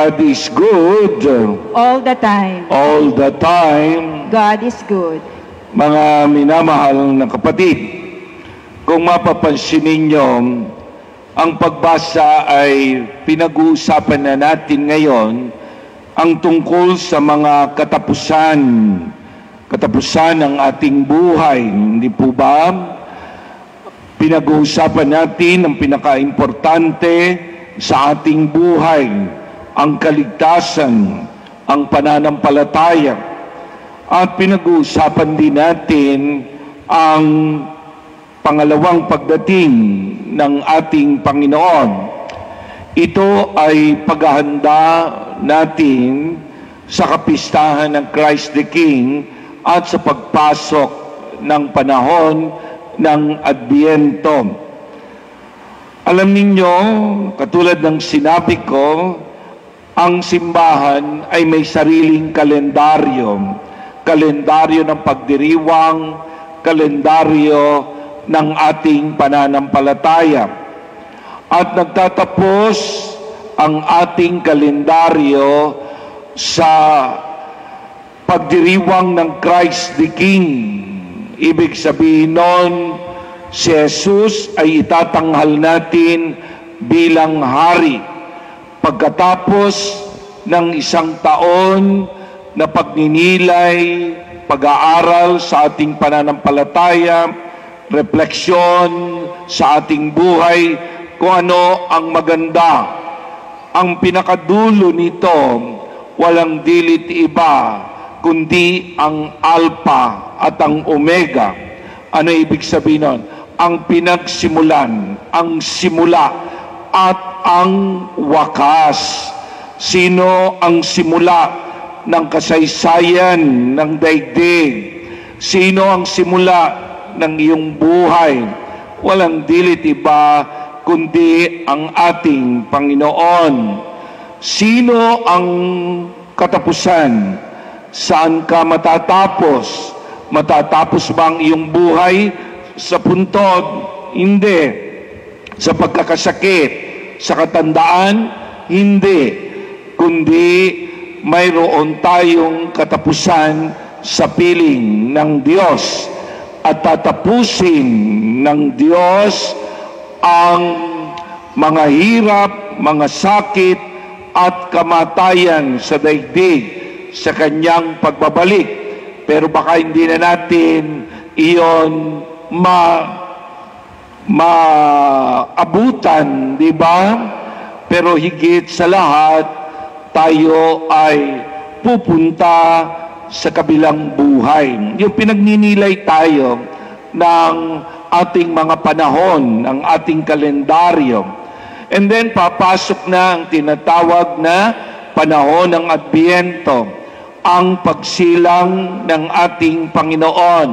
God is good. All the time. All the time. God is good. Mga minamahal na kapatid, kung mapapansin ninyo, ang pagbasa ay pinag-uusapan na natin ngayon ang tungkol sa mga katapusan ng ating buhay. Hindi po ba? Pinag-uusapan natin ang pinaka-importante sa ating buhay, ang kaligtasan, ang pananampalataya. At pinag-uusapan din natin ang pangalawang pagdating ng ating Panginoon. Ito ay paghahanda natin sa kapistahan ng Christ the King at sa pagpasok ng panahon ng Adbyento. Alam ninyo, katulad ng sinabi ko, ang simbahan ay may sariling kalendaryo. Kalendaryo ng pagdiriwang, kalendaryo ng ating pananampalataya. At nagtatapos ang ating kalendaryo sa pagdiriwang ng Christ the King. Ibig sabihin nun, si Jesus ay itatanghal natin bilang hari. Pagkatapos ng isang taon na pagninilay, pag-aaral sa ating pananampalataya, refleksyon sa ating buhay, kung ano ang maganda. Ang pinakadulo nito, walang dilit iba, kundi ang Alpha at ang Omega. Ano ibig sabihin nun? Ang pinagsimulan, ang simula, at ang wakas. Sino ang simula ng kasaysayan ng daigdig? Sino ang simula ng iyong buhay? Walang dilit iba, kundi ang ating Panginoon. Sino ang katapusan? Saan ka matatapos? Matatapos ba ang iyong buhay sa puntod? Hindi. Sa pagkakasakit, sa katandaan? Hindi. Kundi mayroon tayong katapusan sa piling ng Diyos. At tatapusin ng Diyos ang mga hirap, mga sakit, at kamatayan sa daigdig sa kanyang pagbabalik. Pero baka hindi na natin iyon maabutan, di ba? Pero higit sa lahat, tayo ay pupunta sa kabilang buhay. Yung pinagninilay tayo ng ating mga panahon, ng ating kalendaryo. And then papasok na ang tinatawag na panahon ng Adbyento, ang pagsilang ng ating Panginoon.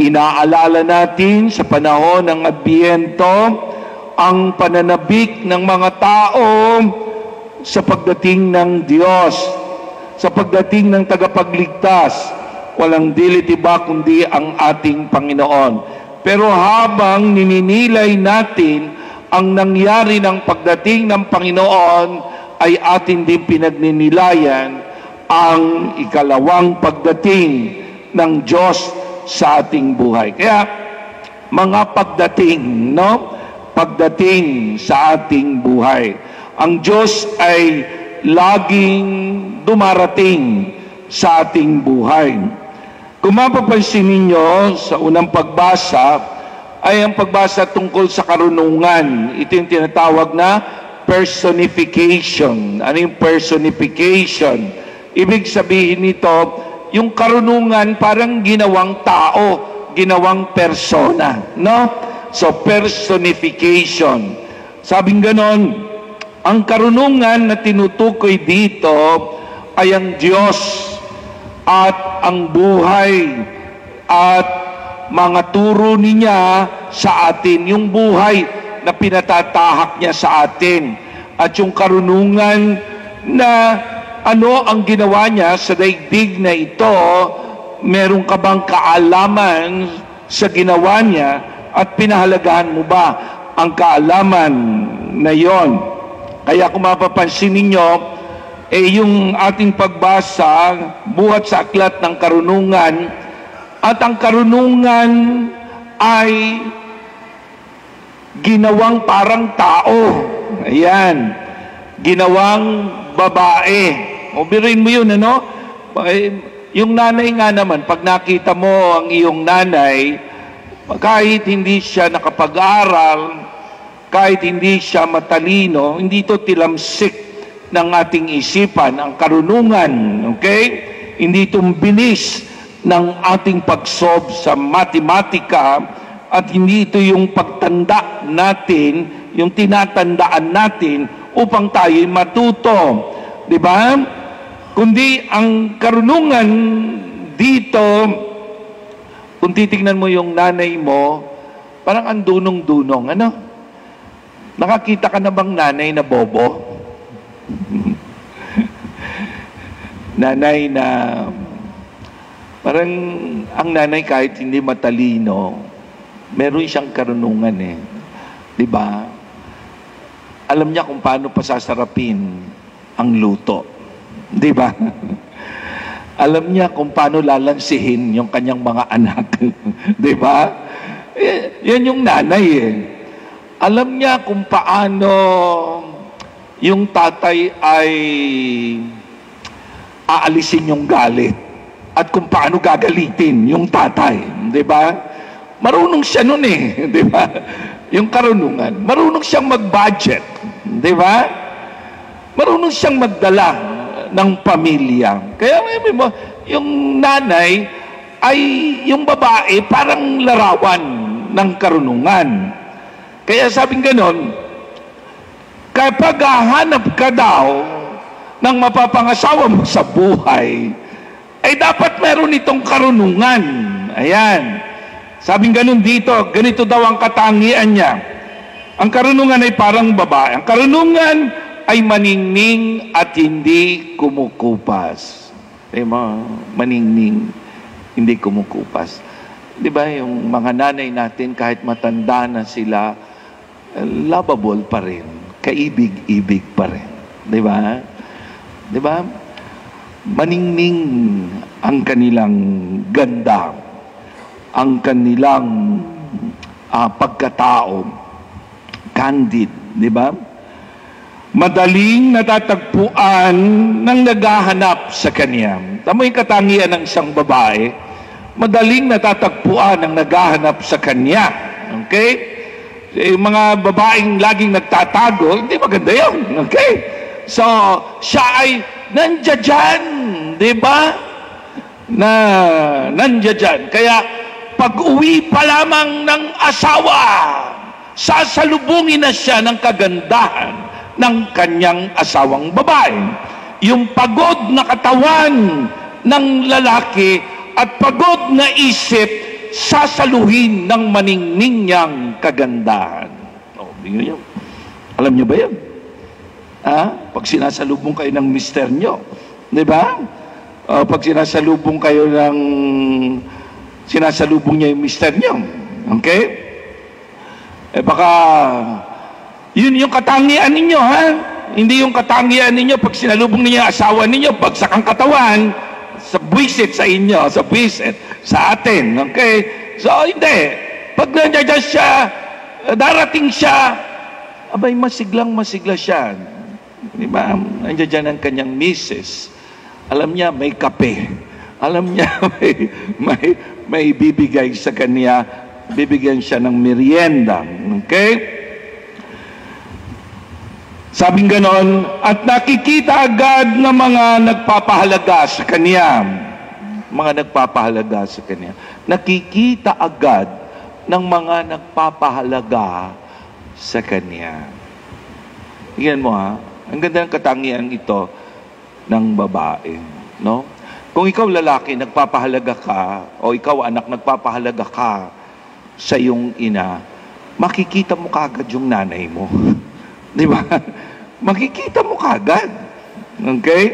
Inaalala natin sa panahon ng Adbyento ang pananabik ng mga tao sa pagdating ng Diyos, sa pagdating ng tagapagligtas. Walang dilit iba kundi ang ating Panginoon. Pero habang nininilay natin ang nangyari ng pagdating ng Panginoon, ay atin din pinagninilayan ang ikalawang pagdating ng Diyos sa ating buhay. Kaya, mga pagdating, no? Pagdating sa ating buhay. Ang Diyos ay laging dumarating sa ating buhay. Kung mapapansin ninyo sa unang pagbasa, ay ang pagbasa tungkol sa karunungan. Ito yung tinatawag na personification. Ano yung personification? Ibig sabihin nito, yung karunungan parang ginawang tao, ginawang persona, no? So, personification. Sabing ganon, ang karunungan na tinutukoy dito ay ang Diyos at ang buhay at mga turo niya sa atin, yung buhay na pinatatahak niya sa atin, at yung karunungan na ano ang ginawa niya sa daigdig na ito. Meron ka bang kaalaman sa ginawa niya at pinahalagahan mo ba ang kaalaman na yon? Kaya kung mapapansin ninyo, yung ating pagbasa buhat sa aklat ng karunungan, at ang karunungan ay ginawang parang tao. Ayan, ginawang babae. O biruin mo yun, ano? Yung nanay nga naman, pag nakita mo ang iyong nanay, kahit hindi siya nakapag-aral, kahit hindi siya matalino, hindi ito tilamsik ng ating isipan, ang karunungan, okay? Hindi itong bilis ng ating pagsolve sa matematika, at hindi ito yung pagtanda natin, yung tinatandaan natin upang tayo matuto. Di ba? Kundi ang karunungan dito, kung titignan mo yung nanay mo, parang ang dunong-dunong. Ano? Nakakita ka na bang nanay na bobo? Nanay na parang ang nanay kahit hindi matalino, meron siyang karunungan eh. 'Di ba? Alam niya kung paano pasasarapin ang luto. 'Di ba? Alam niya kung paano lalansihin yung kanyang mga anak. 'Di ba? Yan yung nanay eh. Alam niya kung paano yung tatay ay aalisin yung galit at kung paano gagalitin yung tatay, 'di ba? Marunong siya noon eh, 'di ba? Yung karunungan, marunong siyang mag-budget, 'di ba? Marunong siyang magdala ng pamilya. Kaya mo, yung nanay ay yung babae parang larawan ng karunungan. Kaya sabing ganon, kapag hahanap ka daw ng mapapangasawa mo sa buhay, ay dapat meron itong karunungan. Ayan. Sabing ganun dito, ganito daw ang katangian niya. Ang karunungan ay parang babae. Ang karunungan ay maningning at hindi kumukupas. Maningning, hindi kumukupas. Di ba yung mga nanay natin, kahit matanda na sila, lovable pa rin. Kaibig-ibig pa rin. Di ba? Di ba? Maningning ang kanilang ganda, ang kanilang pagkatao, candid, di ba? Madaling natatagpuan ng naghahanap sa kanya. Tama yung katangian ng isang babae, madaling natatagpuan ng naghahanap sa kanya. Okay? Yung mga babaeng laging nagtatago, hindi maganda yun. Okay? So, siya ay nandiyan dyan, di ba? Nandiyan dyan. Kaya, pag-uwi pa lamang ng asawa, sasalubungin na siya ng kagandahan ng kanyang asawang babae. Yung pagod na katawan ng lalaki at pagod na isip, sasaluhin ng maningning niyang kagandahan. Alam niyo ba yan? Pag sinasalubong kayo ng mister nyo, di ba? Pag sinasalubong kayo ng sinasalubong niya yung mister nyo, okay? Baka yun yung katangian ninyo, ha? Hindi yung katangian ninyo pag sinalubong ninyo yung asawa ninyo, bagsak ang katawan, sa buwisit sa inyo, sa buwisit sa atin, okay? So, hindi. Pag nandiyan siya, darating siya, abay, masigla siya. Di ba? Nandiyan ang kanyang misis. Alam niya, may kape. Alam niya, may bibigay sa kanya, bibigyan siya ng merienda. Okay? Sabing ganon, at nakikita agad ng mga nagpapahalaga sa kanya. Mga nagpapahalaga sa kanya. Nakikita agad ng mga nagpapahalaga sa kanya. Tingnan mo ha, ang ganda ng katangian ito ng babae. No? Kung ikaw lalaki, nagpapahalaga ka, o ikaw anak, nagpapahalaga ka sa iyong ina, makikita mo kagad yung nanay mo. Di ba? Makikita mo kagad. Okay?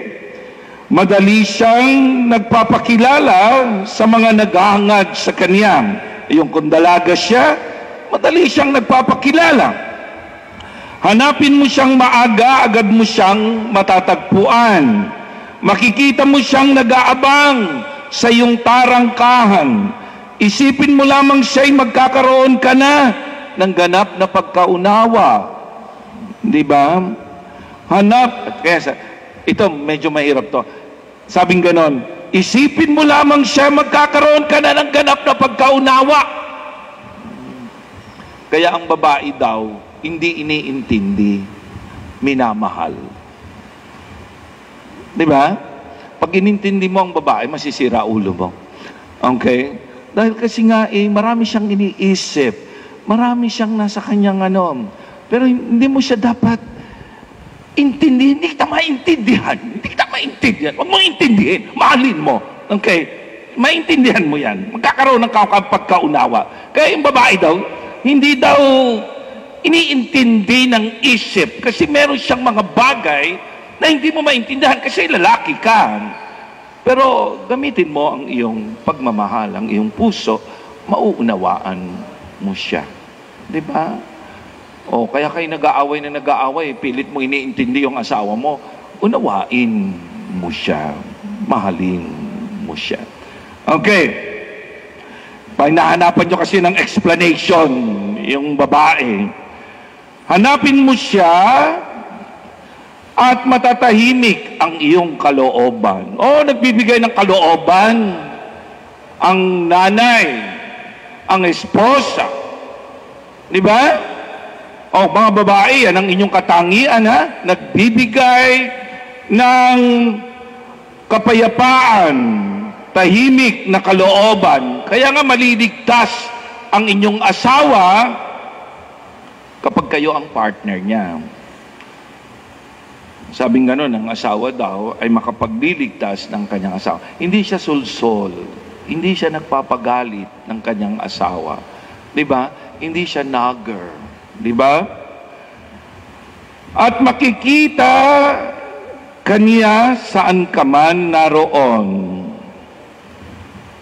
Madali siyang nagpapakilala sa mga naghahangad sa kanya. Yung kung dalaga siya, madali siyang nagpapakilala. Hanapin mo siyang maaga, agad mo siyang matatagpuan. Makikita mo siyang nag-aabang sa iyong tarangkahan. Isipin mo lamang siya'y magkakaroon ka na ng ganap na pagkaunawa. Di ba? Ito, medyo mahirap to. Sabing ganon, isipin mo lamang siya, magkakaroon ka na ng ganap na pagkaunawa. Kaya ang babae daw, hindi iniintindi, minamahal. Di ba? Pag inintindi mo ang babae, masisira ulo mo. Okay? Dahil kasi nga, marami siyang iniisip. Marami siyang nasa kanyang pero hindi mo siya dapat intindihin. Hindi kita maintindihan. Hindi kita maintindihan. Huwag mo intindihin. Mahalin mo. Okay? Maintindihan mo yan. Magkakaroon ng pagkaunawa. Kaya yung babae daw, hindi daw iniintindi ng isip. Kasi meron siyang mga bagay na hindi mo maintindihan kasi lalaki ka. Pero gamitin mo ang iyong pagmamahal, ang iyong puso, mauunawaan mo siya. Di ba? O kaya kayo nag-aaway, pilit mo iniintindi yung asawa mo, unawain mo siya, mahalin mo siya. Okay. Pag nahanapan nyo kasi ng explanation, yung babae, hanapin mo siya at matatahimik ang iyong kalooban. Nagbibigay ng kalooban ang nanay, ang esposa. Di ba? Mga babae, yan ang inyong katangian, ha? Nagbibigay ng kapayapaan, tahimik na kalooban. Kaya nga maliligtas ang inyong asawa kapag kayo ang partner niya. Sabing gano'n, ang asawa daw ay makapagliligtas ng kanyang asawa. Hindi siya sulsol. Hindi siya nagpapagalit ng kanyang asawa. Diba? Hindi siya nagger. Diba? At makikita kaniya saan ka man naroon.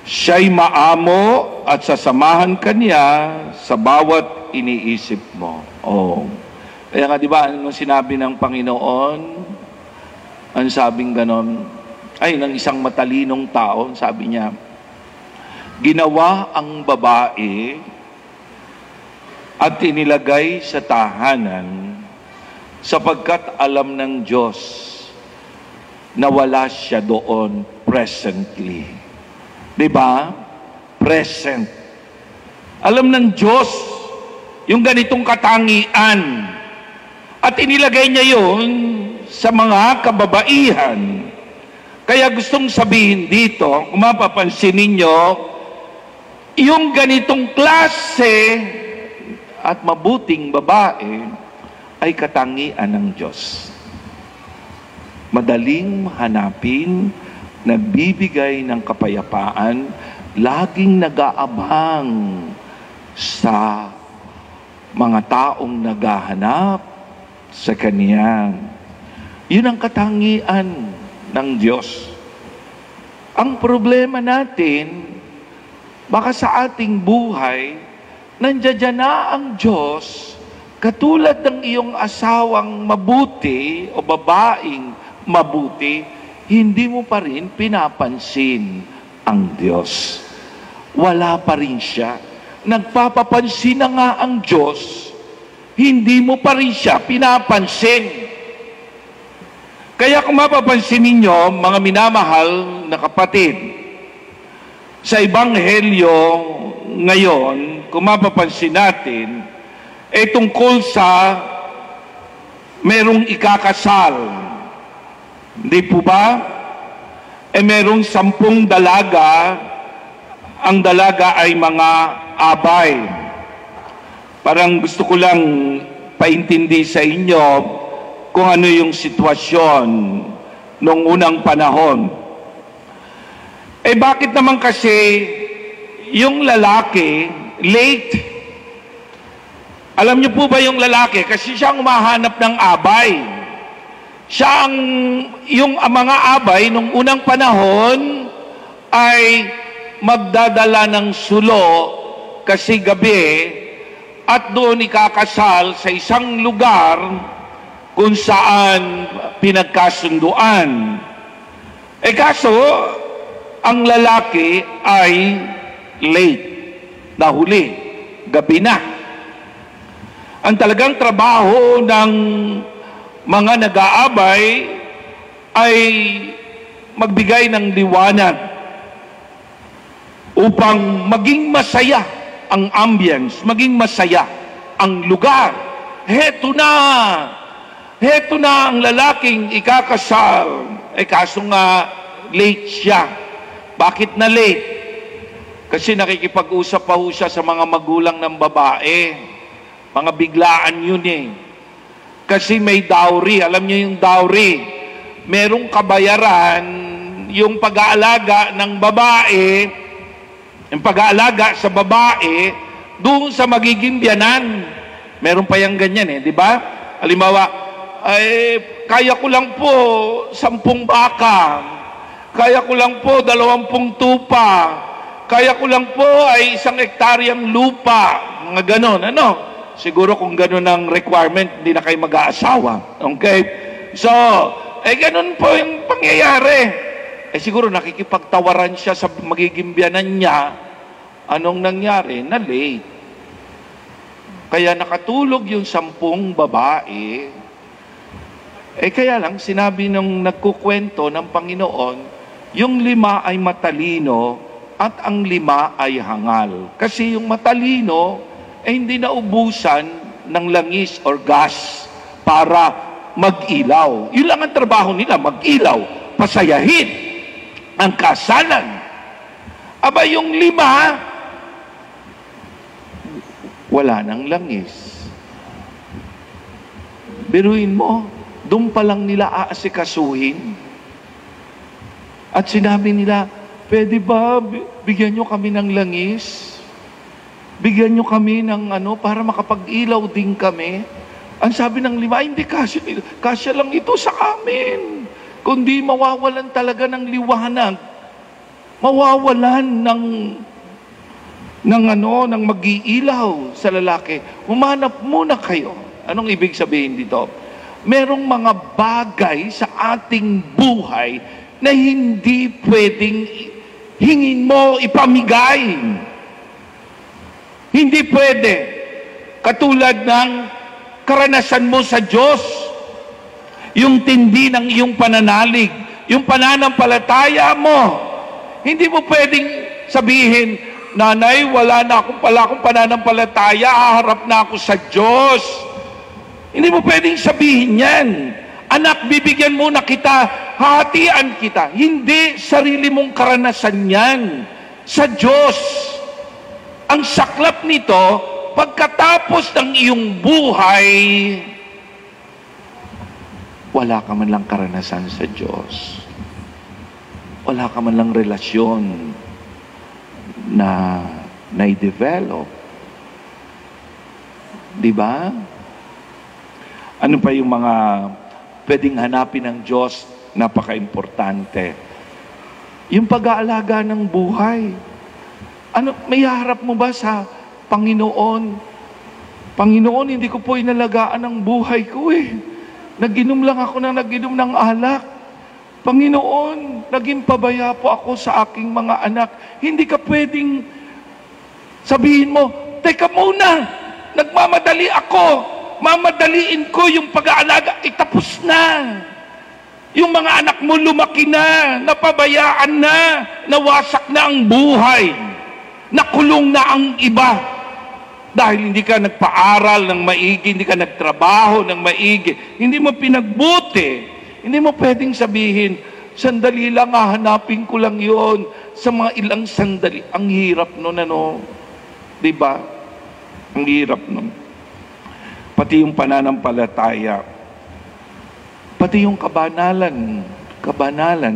Siya'y maamo at sasamahan kaniya sa bawat iniisip mo. Kaya nga, di ba, anong sinabi ng Panginoon? Ang sabing ganon, ng isang matalinong tao, sabi niya, ginawa ang babae at inilagay sa tahanan sapagkat alam ng Diyos na wala siya doon presently. Di ba? Present. Alam ng Diyos yung ganitong katangian. At inilagay niya yun sa mga kababaihan. Kaya gustong sabihin dito, kung mapapansin ninyo, yung ganitong klase at mabuting babae ay katangian ng Diyos. Madaling hanapin, nagbibigay ng kapayapaan, laging nag-aabang sa mga taong naghahanap sa Kanya. Yun ang katangian ng Diyos. Ang problema natin, baka sa ating buhay, nandiyan na ang Diyos, katulad ng iyong asawang mabuti o babaeng mabuti, hindi mo pa rin pinapansin ang Diyos. Wala pa rin siya. Nagpapapansin na nga ang Diyos, hindi mo pa rin siya pinapansin. Kaya kung mapapansin ninyo, mga minamahal na kapatid, sa Ebanghelyo ngayon, kung mapapansin natin, tungkol sa merong ikakasal. Hindi po ba? Merong 10 dalaga, ang dalaga ay mga abay. Parang gusto ko lang paintindi sa inyo kung ano yung sitwasyon noong unang panahon. Bakit naman kasi yung lalaki late? Alam niyo po ba yung lalaki? Kasi siya ang umahanap ng abay. Siya ang, yung mga abay nung unang panahon ay magdadala ng sulo kasi gabi at doon ikakasal sa isang lugar kung saan pinagkasunduan. Kaso, ang lalaki ay late, nahuli, gabi na. Ang talagang trabaho ng mga nag-aabay ay magbigay ng liwanag upang maging masaya ang ambience, maging masaya ang lugar. Heto na ang lalaking ikakasal. Kaso nga, late siya. Bakit na late? Kasi nakikipag-usap pa ho siya sa mga magulang ng babae. Mga biglaan yun Kasi may dowry. Alam niyo yung dowry. Merong kabayaran yung pag-aalaga ng babae, yung pag-aalaga sa babae, doon sa magiging biyanan. Meron pa yung ganyan di ba? Halimbawa, kaya ko lang po 10 baka, kaya ko lang po 20 tupa, kaya ko lang po ay 1 hektaryang lupa, mga ganon, Siguro kung ganon ang requirement, hindi na kayo mag-aasawa. Okay? So, ganon po yung pangyayari. Siguro nakikipagtawaran siya sa magiging biyanan niya. Anong nangyari? Na late. Kaya nakatulog yung 10 babae. Kaya lang, sinabi nung nagkukwento ng Panginoon, yung 5 ay matalino at ang 5 ay hangal. Kasi yung matalino, hindi naubusan ng langis or gas para mag-ilaw. Yun lang ang trabaho nila, mag-ilaw, pasayahin ang kasalan. Aba yung 5, wala nang langis. Biruin mo, doon pa lang nila aasikasuhin. At sinabi nila, pwede ba bigyan nyo kami ng langis? Bigyan nyo kami ng para makapag-ilaw din kami. Ang sabi ng 5, hindi kasya lang ito sa amin. Kundi mawawalan talaga ng liwanag. Mawawalan ng mag-iilaw sa lalaki. Humanap muna kayo. Anong ibig sabihin dito? Merong mga bagay sa ating buhay na hindi pwedeng hingin mo, ipamigay. Hindi pwede. Katulad ng karanasan mo sa Diyos, yung tindi ng iyong pananalig, yung pananampalataya mo. Hindi mo pwedeng sabihin, nanay, wala akong pananampalataya, haharap na ako sa Diyos. Hindi mo pwedeng sabihin yan. Anak, bibigyan muna kita, hatian kita. Hindi sarili mong karanasan yan. Sa Diyos. Ang saklap nito, pagkatapos ng iyong buhay, wala ka man lang karanasan sa Diyos. Wala ka man lang relasyon na i-develop. Diba? Ano pa yung mga pwedeng hanapin ng Diyos, napaka-importante. Yung pag-aalaga ng buhay. May harap mo ba sa Panginoon? Panginoon, hindi ko po inalagaan ang buhay ko Nag-inom lang ako nag-inom ng alak. Panginoon, naging pabaya po ako sa aking mga anak. Hindi ka pwedeng sabihin mo, teka muna, nagmamadali ako. Mamadaliin ko yung pag-aalaga. Tapos na. Yung mga anak mo lumaki na, napabayaan na, nawasak na ang buhay. Nakulong na ang iba. Dahil hindi ka nagpaaral ng maigi, hindi ka nagtrabaho ng maigi, hindi mo pinagbuti, hindi mo pwedeng sabihin, sandali lang, hanapin ko lang yon sa mga ilang sandali. Ang hirap nun, diba? Ang hirap nun. Pati yung pananampalataya, pati yung kabanalan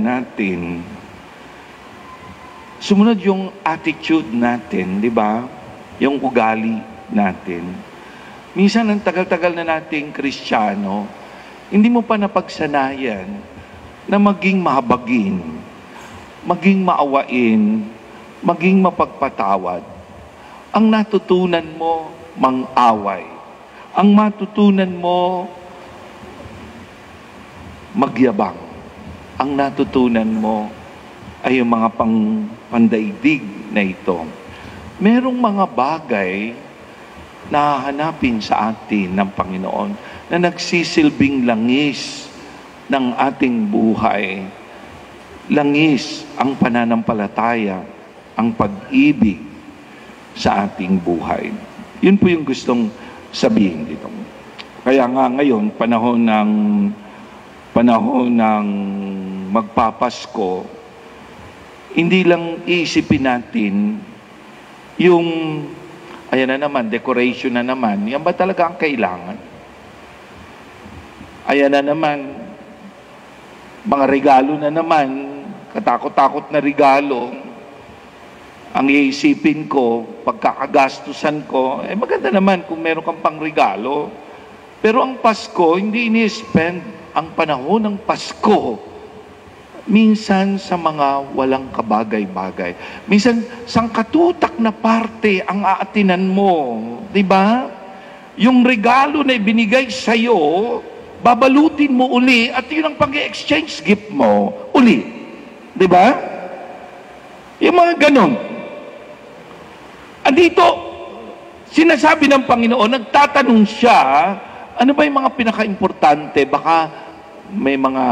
natin, sumunod yung attitude natin, di ba? Yung ugali natin. Minsan, ang tagal-tagal na nating Kristiyano, hindi mo pa napagsanayan na maging mahabagin, maging maawain, maging mapagpatawad. Ang natutunan mo, mang-away. Ang matutunan mo, magyabang. Ang natutunan mo ay yung mga pandaigdig na ito. Merong mga bagay na hahanapin sa atin ng Panginoon na nagsisilbing langis ng ating buhay. Langis ang pananampalataya, ang pag-ibig sa ating buhay. Yun po yung gustong sabihin dito. Kaya nga ngayon, panahon ng magpapasko, hindi lang iisipin natin yung, ayan na naman, decoration na naman, yan ba talaga ang kailangan? Ayan na naman, mga regalo na naman, katakot-takot na regalo, ang iisipin ko, pagkakagastusan ko, maganda naman kung meron kang pang regalo. Pero ang Pasko, hindi ini-spend ang panahon ng Pasko minsan sa mga walang kabagay-bagay. Minsan, sangkatutak na parte ang aatinan mo. Diba? Yung regalo na ibinigay sa'yo, babalutin mo uli at yun ang pag-exchange gift mo uli. Diba? Yung mga ganon. Andito, sinasabi ng Panginoon, nagtatanong siya, ano ba yung mga pinaka-importante? Baka may mga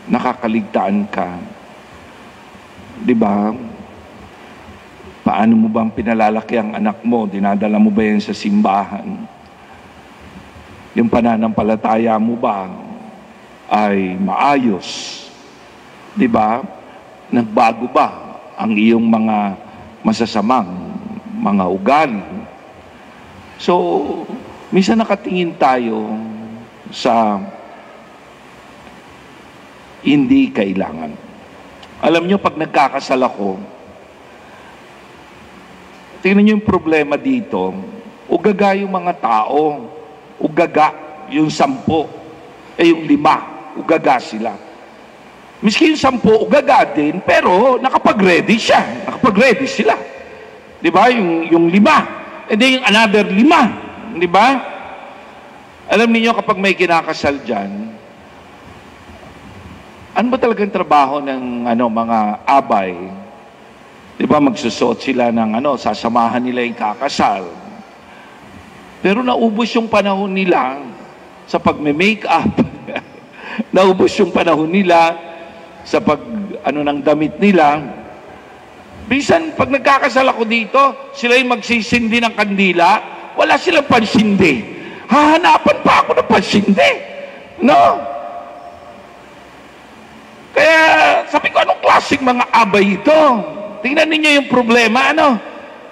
nakakaligtaan ka. Diba? Paano mo bang pinalalaki ang anak mo? Dinadala mo ba yan sa simbahan? Yung pananampalataya mo ba ay maayos? Diba? Nagbago ba ang iyong mga masasamang mga ugali? So, minsan nakatingin tayo sa hindi kailangan. Alam nyo, pag nagkakasal ako, tingnan nyo yung problema dito, ugaga yung mga tao, ugaga yung 10, yung 5, ugaga sila. Miski yung 10, ugaga din, pero nakapag-ready siya, nakapag-ready sila. Diba? Yung 5, and then yung another 5. Diba? Alam niyo kapag may kinakasal dyan, ano ba talagang trabaho ng mga abay? Diba magsusuot sila ng sasamahan nila yung kakasal. Pero naubos yung panahon nila sa pagme-makeup. Naubos yung panahon nila sa ng damit nila. Bisan pag nagkakasal ako dito, sila yung magsisindi ng kandila, wala silang pansindi. Hahanapan pa ako ng pansindi. No? Kaya sabi ko, anong klaseng mga abay ito? Tingnan ninyo yung problema,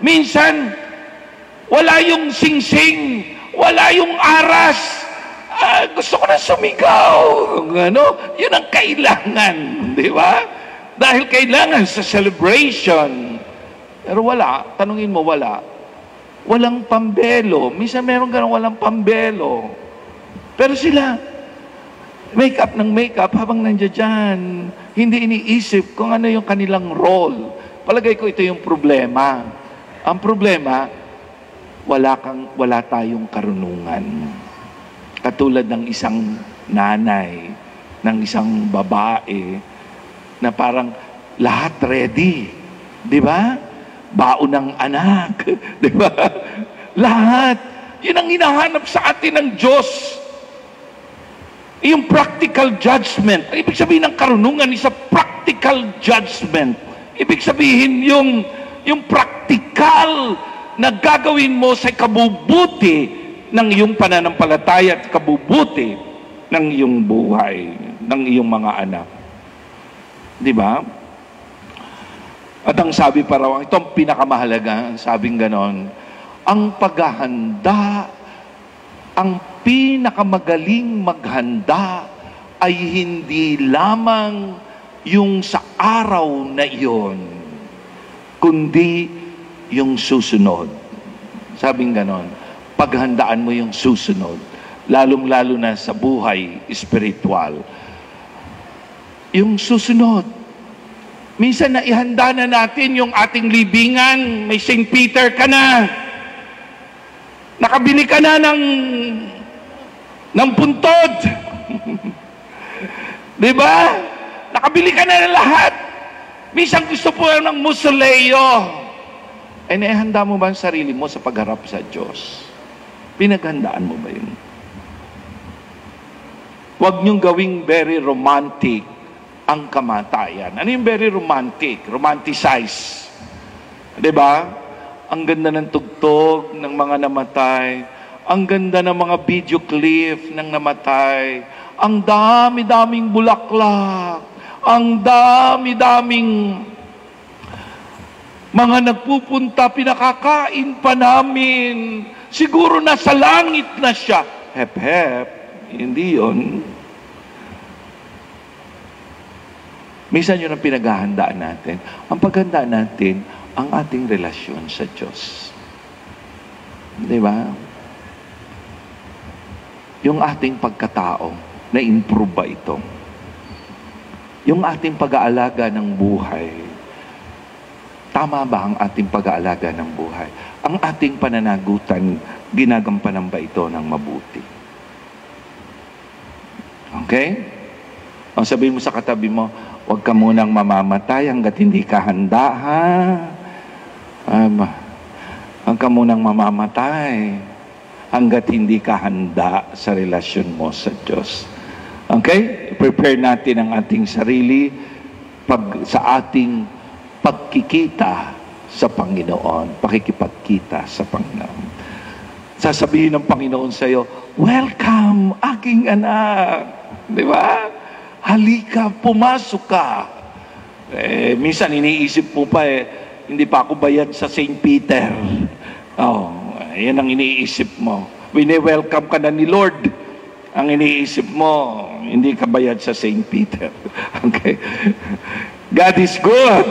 Minsan, wala yung singsing, wala yung aras. Gusto ko na sumigaw. Yun ang kailangan, di ba? Dahil kailangan sa celebration. Pero wala, tanungin mo, wala. Walang pambelo. Minsan meron ganun walang pambelo. Pero sila, makeup ng makeup habang nandiyan dyan. Hindi iniisip kung ano yung kanilang role. Palagay ko ito yung problema. Ang problema, wala tayong karunungan. Katulad ng isang nanay, ng isang babae, na parang lahat ready. Di ba? Baon ng anak. Di ba? Lahat. Yun ang hinahanap sa atin ng Diyos. Yung practical judgment. Ibig sabihin ng karunungan is a practical judgment. Ibig sabihin yung practical na gagawin mo sa kabubuti ng iyong pananampalataya at kabubuti ng iyong buhay, ng iyong mga anak. Di ba? At ang sabi pa raw, ito ang pinakamahalaga, sabing ganon, ang paghahanda, ang pinakamagaling maghanda ay hindi lamang yung sa araw na iyon, kundi yung susunod. Sabing ganon, paghandaan mo yung susunod, lalong-lalo na sa buhay espiritual. Yung susunod. Minsan na ihanda na natin yung ating libingan, may St. Peter ka na. Nakabili ka na ng puntod. Di ba? Nakabili ka na ng lahat. Minsan gusto po ng musoleo. Naihanda mo ba ang sarili mo sa pagharap sa Diyos? Pinaghandaan mo ba yun? Huwag niyong gawing very romantic ang kamatayan. Ano yung very romantic? Romanticize. Diba? Ang ganda ng tugtog ng mga namatay. Ang ganda ng mga video clip ng namatay. Ang dami-daming bulaklak. Ang dami-daming mga nagpupunta, pinakakain pa namin. Siguro nasa langit na siya. Hep-hep. Hindi yun. Minsan yun ang pinaghahandaan natin. Ang paghandaan natin, ang ating relasyon sa Diyos. Di ba? Yung ating pagkatao, na-improve ba ito? Yung ating pag-aalaga ng buhay, tama ba ang ating pag-aalaga ng buhay? Ang ating pananagutan, ginagampanan ba ito ng mabuti? Okay? Ang sabihin mo sa katabi mo, huwag ka munang mamamatay hanggat hindi ka handa, ha? Huwag ka munang mamamatay hanggat hindi ka handa sa relasyon mo sa Diyos. Okay? Prepare natin ang ating sarili sa ating pagkikita sa Panginoon, pakikipagkita sa Panginoon. Sasabihin ng Panginoon sa iyo, welcome, aking anak. Di ba? Halika, pumasok ka. Minsan iniisip mo pa hindi pa ako bayad sa St. Peter. Yan ang iniisip mo. Wini-welcome ka na ni Lord. Ang iniisip mo, hindi ka bayad sa St. Peter. Okay? God is good.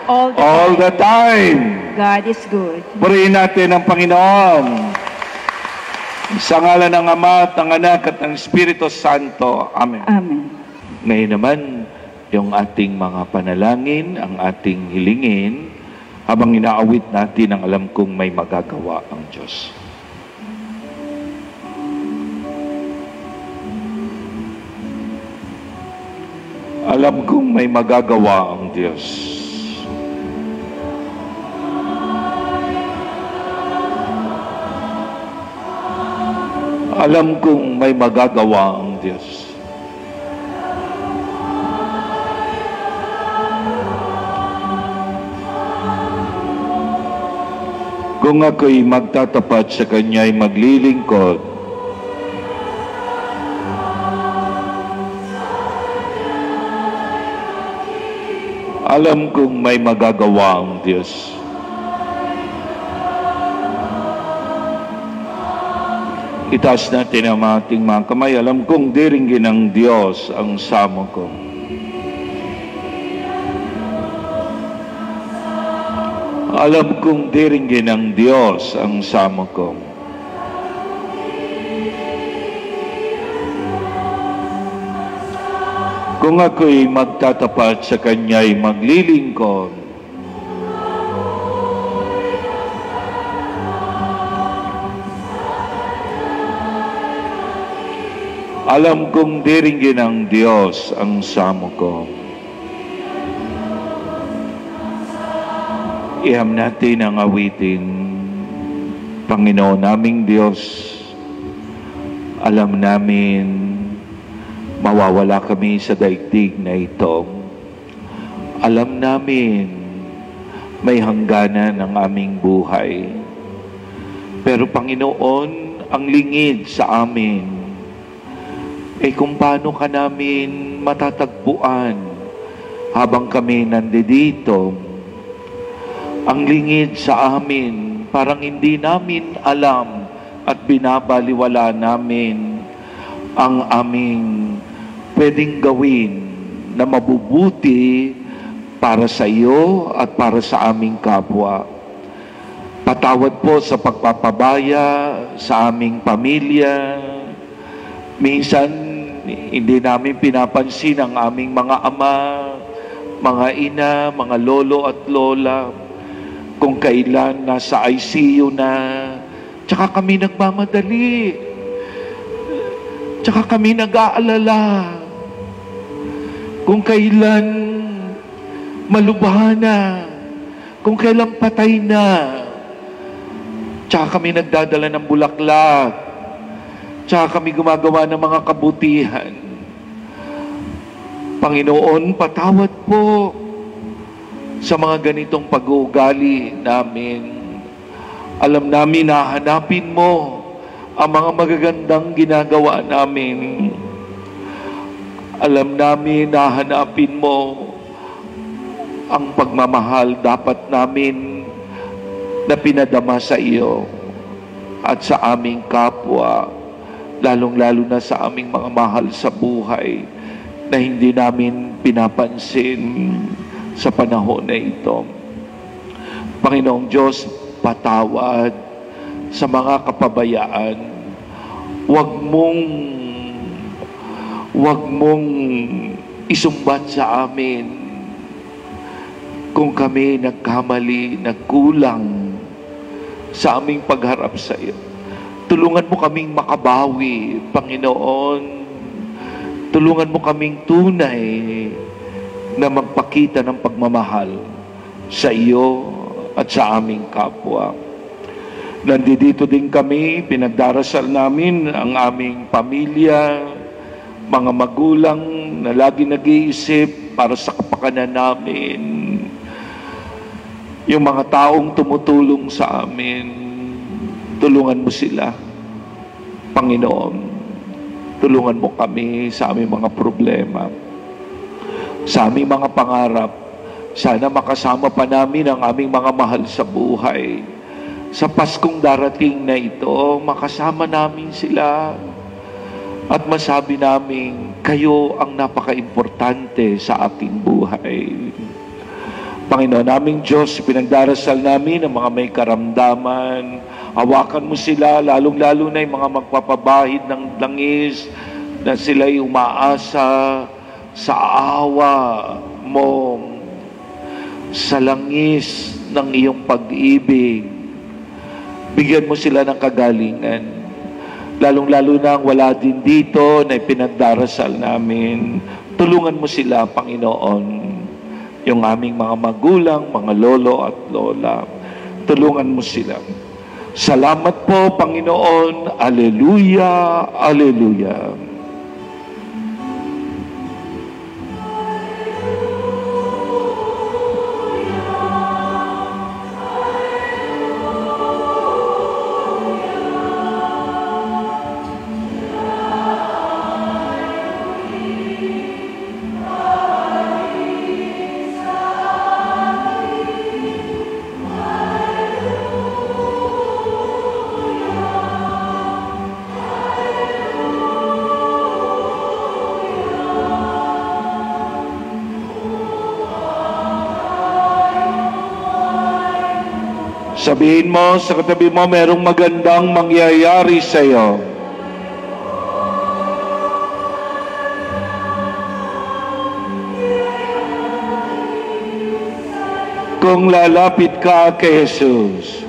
All the time. God is good. Purihin natin ang Panginoon. Sa ngalan ng Ama at ng Anak at ng Espiritu Santo. Amen. Amen. Ngayon naman, yung ating mga panalangin, ang ating hilingin, habang inaawit natin ang alam kong may magagawa ang Diyos. Alam kong may magagawa ang Diyos. Alam kong may magagawa ang Diyos. Kung ako'y magtatapat sa Kanya'y maglilingkod, alam kong may magagawa ang Diyos. Itaas natin ang ating mga kamay. Alam kong diringgin ng Diyos ang samo ko. Alam kong diringgin ng Diyos ang samo ko. Kung ako'y magtatapat sa Kanya'y maglilingkod, alam kong diringgin ng Diyos ang samo ko. Iham natin ang awitin. Panginoon naming Diyos, alam namin mawawala kami sa daigdig na ito. Alam namin may hangganan ang aming buhay. Pero Panginoon, ang lingid sa amin, kung paano ka namin matatagpuan habang kami nandito. Ang lingid sa amin, parang hindi namin alam at binabaliwala namin ang aming pwedeng gawin na mabubuti para sa iyo at para sa aming kapwa. Patawad po sa pagpapabaya sa aming pamilya. Minsan, hindi namin pinapansin ang aming mga ama, mga ina, mga lolo at lola. Kung kailan nasa ICU na, Tsaka kami nagmamadali. Tsaka kami nag-aalala kung kailan malubha na, kung kailan patay na. Tsaka kami nagdadala ng bulaklak. Tsaka kami gumagawa ng mga kabutihan. Panginoon, patawad po sa mga ganitong pag-uugali namin. Alam namin na hanapin mo ang mga magagandang ginagawa namin. Alam namin na hanapin mo ang pagmamahal dapat namin na pinadama sa iyo at sa aming kapwa, lalong-lalo na sa aming mga mahal sa buhay na hindi namin pinapansin sa panahon na ito. Panginoong Diyos, patawad sa mga kapabayaan. Huwag mong isumbat sa amin kung kami nagkamali, nagkulang sa aming pagharap sa iyo. Tulungan mo kaming makabawi, Panginoon. Tulungan mo kaming tunay na magpakita ng pagmamahal sa iyo at sa aming kapwa. Nandito din kami, pinagdarasal namin ang aming pamilya, mga magulang na lagi nag-iisip para sa kapakanan namin. Yung mga taong tumutulong sa amin, tulungan mo sila. Panginoon, tulungan mo kami sa aming mga problema, sa aming mga pangarap. Sana makasama pa namin ang aming mga mahal sa buhay. Sa Paskong darating na ito, makasama namin sila at masabi namin, kayo ang napaka-importante sa aking buhay. Panginoon, naming Diyos, pinagdarasal namin ang mga may karamdaman. Hawakan mo sila, lalong-lalo na yung mga magpapabahid ng langis, na sila'y umaasa sa awa mo, sa langis ng iyong pag-ibig. Bigyan mo sila ng kagalingan. Lalong-lalo na ang wala din dito na pinagdarasal namin. Tulungan mo sila, Panginoon. Yung aming mga magulang, mga lolo at lola. Tulungan mo sila. Salamat po, Panginoon. Alleluia, alleluia. Sabihin mo sa katabi mo, merong magandang mangyayari sa iyo. Kung lalapit ka kay Jesus.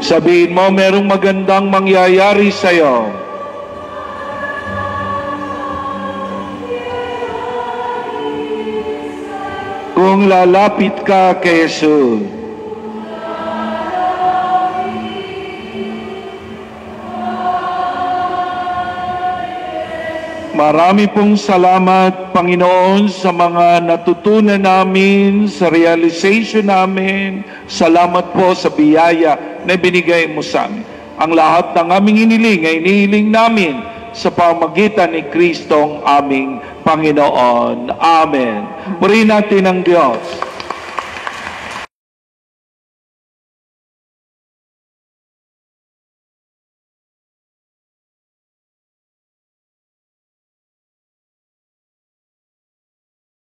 Sabihin mo, merong magandang mangyayari sa iyo. Kung lalapit ka kay Jesus. Marami pong salamat, Panginoon, sa mga natutunan namin, sa realization namin. Salamat po sa biyaya na binigay mo sa amin. Ang lahat ng aming iniling ay inihiling namin sa pamagitan ni Kristong aming Panginoon. Amen. Purihin natin ang Diyos.